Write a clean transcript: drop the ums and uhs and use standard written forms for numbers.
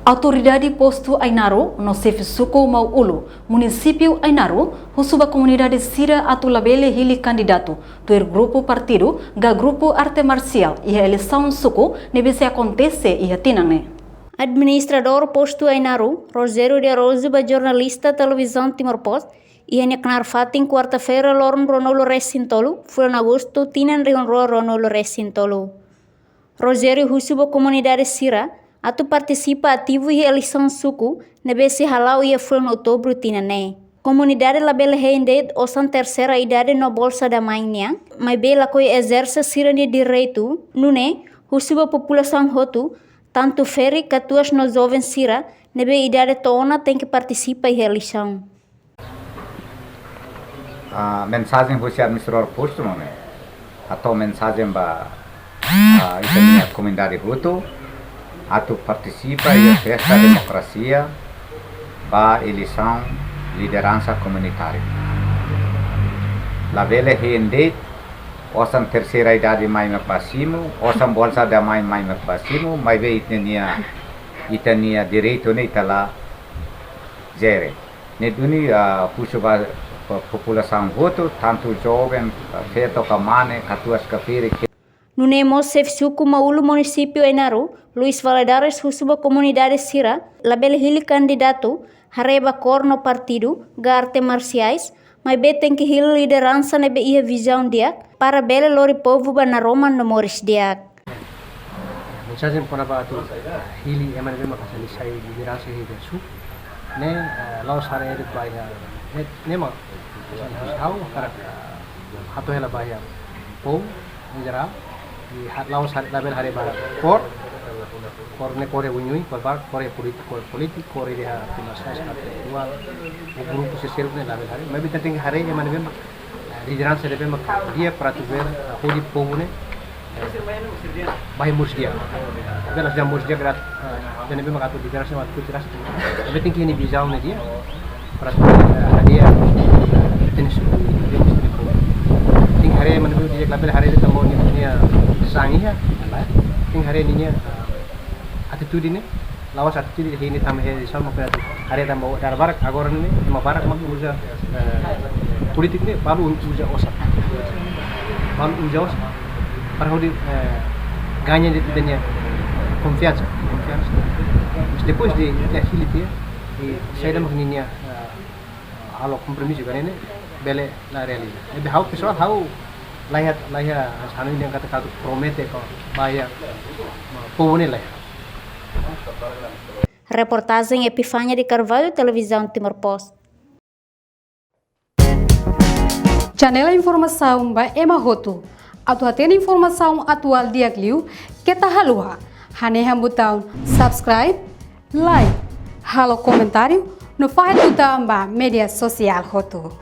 Autoridade posto Ainaro, no Suku Mau-Ulu, município Ainaro, husuba comunidade Sira atu labele hili candidato, do grupo partido, ga grupo arte marcial, e a eleição Suku, nebe se acontece e a tinane. Administrador posto Ainaro, Rogério de Arozuba, jornalista televisão Timor-Post, e a fatin quarta-feira lorn Ronolo Recintolo, foi em agosto, tinan rionro Ronolo Recintolo. Rogério husuba comunidade Sira, atu participa ativo e eleição Suku, nebe se halau e foi em outubro tinane. Comunidade label rende osan terceira idade no bolsa da mainha, mas bela coi exerce sirani direito, nune, husuba população hotu, tanto feri catuas no jovens sira, nebe idade toona tem que participar em eleição. A mensagem você administrador posto não é? Atau mensagem ba a comunidade hotu, atu participa e festa democracia ba eleição liderança comunitária. La vele rende osan terceira idade mai macbasimo, osan bolsa da mai macbasimo, mai ve itania direito ne itala zere. Ne duni pusuba população voto, tanto jovem, feto kamane, katuas kafiri. No Nemo Suku Mau-Ulu município Ainaro, Luis Valadares husuba comunidade Sira, label hili candidato, hareba cor no partido, ga arte marciais, mas be tem que hili liderança nebe ia visão dia, para bele lori povo ba na Roma no Moris dia. Mensagem para batu hili emane be makasali sai liderança hili su, ne laos hare edu baya, ne ma hau karak hatu hela baya, po menjara di laos hare label hare bara kor ne kore unyui korbar kore politik kore dia tumasas atual grupo se serve ne label hare mas bitan ting hare emane be liderança debe mak dia para tu ver hodi povo ne bahi musdia belas jam musdia grat dan be mak atu liderança mat kulturas be ting ni bijau ne dia para tu dia tenis dia mesti ko ting hare emane be dia label hare de tambo ni sangi ya ting hare ni nya attitude ini lawas attitude ini tam he sama pada hari tam bawa darbar agora ini ma barak mag uja politik ini baru uja osa para hodi ganha de tenia confiança depois de agility e saída magninha alo compromisso ganha bele la realiza e how pessoal how laia sanin yang kata promete ko baya povone la Reportagem Epifânia de Carvalho, televisão Timor-Post. Janela informação ba Emahoto. Atu atena informação atual dia Gliu, que tá halua. Hanehan botão subscribe, like, halo comentário, no faz botão ba mídia social Hoto.